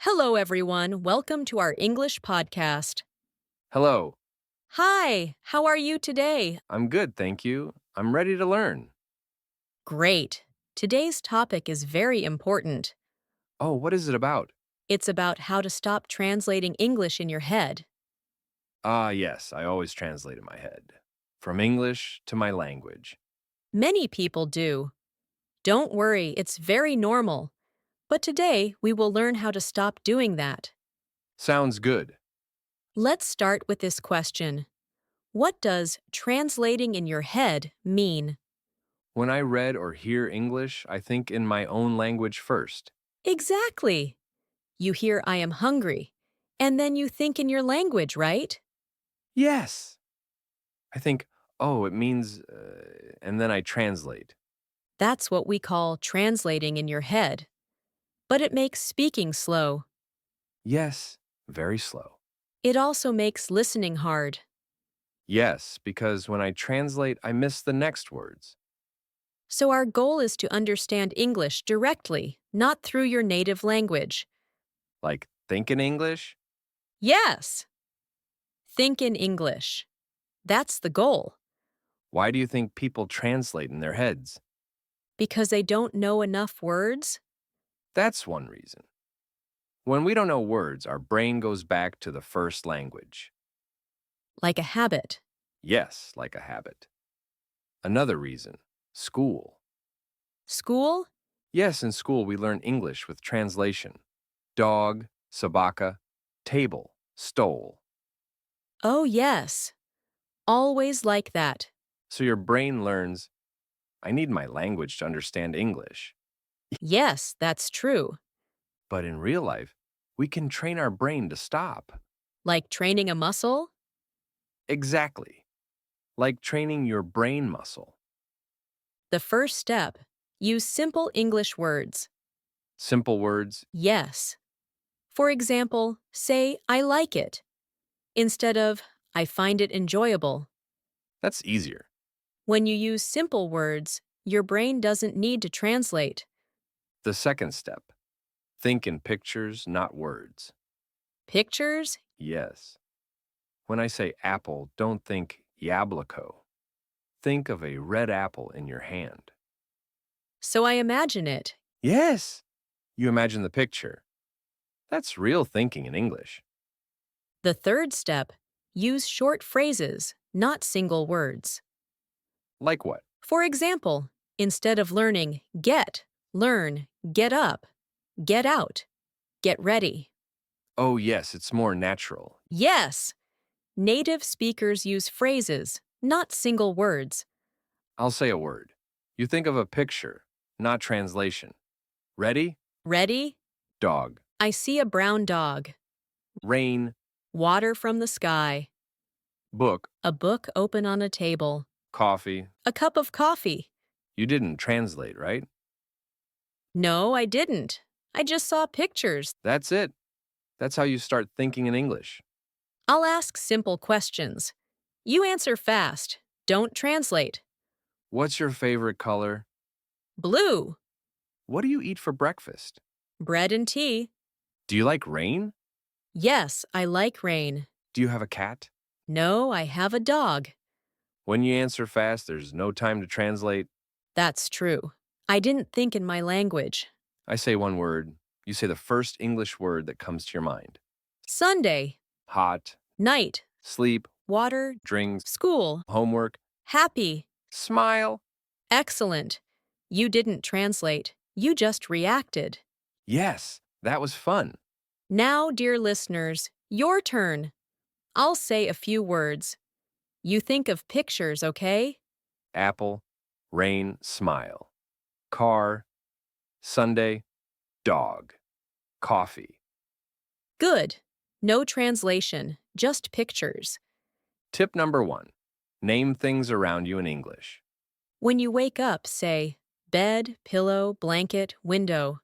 Hello, everyone. Welcome to our English podcast. Hello, Hi, how are you today? I'm good, thank you. I'm ready to learn. Great. Today's topic is very important. Oh, what is it about? It's about how to stop translating English in your head. Ah, yes, I always translate in my head. From English to my language. Many people do. Don't worry, it's very normal. But today, we will learn how to stop doing that. Sounds good. Let's start with this question. What does translating in your head mean? When I read or hear English, I think in my own language first. Exactly. You hear I am hungry, and then you think in your language, right? Yes! I think, oh, it means, and then I translate. That's what we call translating in your head. But it makes speaking slow. Yes, very slow. It also makes listening hard. Yes, because when I translate, I miss the next words. So our goal is to understand English directly, not through your native language. Like, think in English? Yes! Think in English. That's the goal, Why do you think people translate in their heads? because they don't know enough words. That's one reason. When we don't know words, our brain goes back to the first language. Like a habit. Yes, like a habit. Another reason, school. School? Yes, in school we learn English with translation. Dog, sabaka, table, stole. Oh, yes. Always like that. So your brain learns, I need my language to understand English. Yes, that's true. But in real life, we can train our brain to stop. Like training a muscle? Exactly. Like training your brain muscle. The first step, use simple English words. Simple words, Yes. For example, say, I like it, instead of, I find it enjoyable. that's easier. When you use simple words, your brain doesn't need to translate. The second step, think in pictures, not words. Pictures? Yes. When I say apple, don't think yabloko. Think of a red apple in your hand. So I imagine it. Yes! You imagine the picture. That's real thinking in English. The third step, use short phrases, not single words. Like what? For example, instead of learning get, learn get up, get out, get ready. Oh, yes, it's more natural. Yes! Native speakers use phrases, not single words. I'll say a word. You think of a picture, not translation. Ready? Ready? Dog. I see a brown dog. Rain. Water from the sky. Book. A book open on a table. Coffee. A cup of coffee. You didn't translate, right? No, I didn't. I just saw pictures. That's it. That's how you start thinking in English. I'll ask simple questions. You answer fast. Don't translate. What's your favorite color? Blue. What do you eat for breakfast? Bread and tea. Do you like rain? Yes, I like rain. Do you have a cat? No, I have a dog. When you answer fast, there's no time to translate. That's true. I didn't think in my language. I say one word. You say the first English word that comes to your mind. Sunday. Hot, Night. sleep, Water. drinks, School. homework, Happy. smile. Excellent. You didn't translate. You just reacted. Yes, that was fun. Now, dear listeners, your turn. I'll say a few words. You think of pictures, okay? Apple, rain, smile. Car, Sunday, dog. Coffee. Good. No translation, just pictures. Tip number 1. Name things around you in English. When you wake up, say bed, pillow, blanket, window.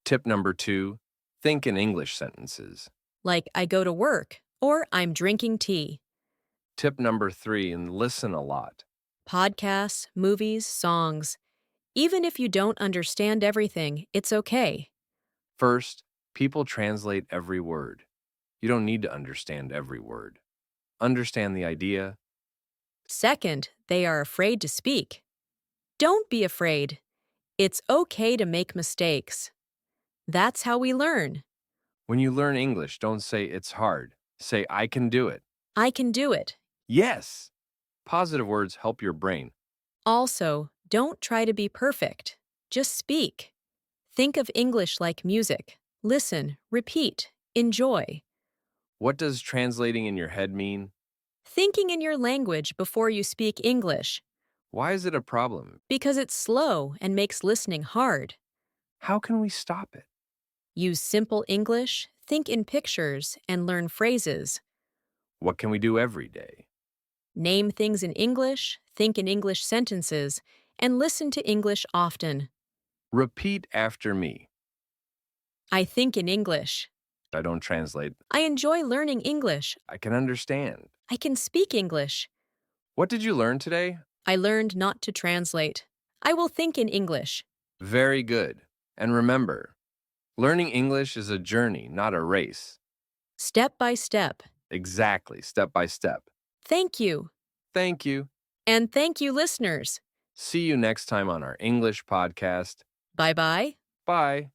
Tip number 2. Think in English sentences. Like I go to work or I'm drinking tea. Tip number 3. And listen a lot. Podcasts, movies, songs. Even if you don't understand everything, it's okay. First, People translate every word. You don't need to understand every word. Understand the idea. Second, they are afraid to speak. Don't be afraid. It's okay to make mistakes. That's how we learn. When you learn English, don't say it's hard. Say, I can do it. I can do it. Yes! Positive words help your brain. Also, don't try to be perfect. Just speak. Think of English like music. Listen, repeat, enjoy. What does translating in your head mean? Thinking in your language before you speak English, Why is it a problem? because it's slow and makes listening hard. How can we stop it? Use simple English, think in pictures, and learn phrases. What can we do every day? Name things in English, think in English sentences, and listen to English often. Repeat after me. I think in English. I don't translate. I enjoy learning English. I can understand. I can speak English. What did you learn today? I learned not to translate. I will think in English. Very good. And remember, learning English is a journey, not a race. Step by step. Exactly, step by step. Thank you. Thank you. And thank you, listeners. See you next time on our English podcast. Bye bye. Bye.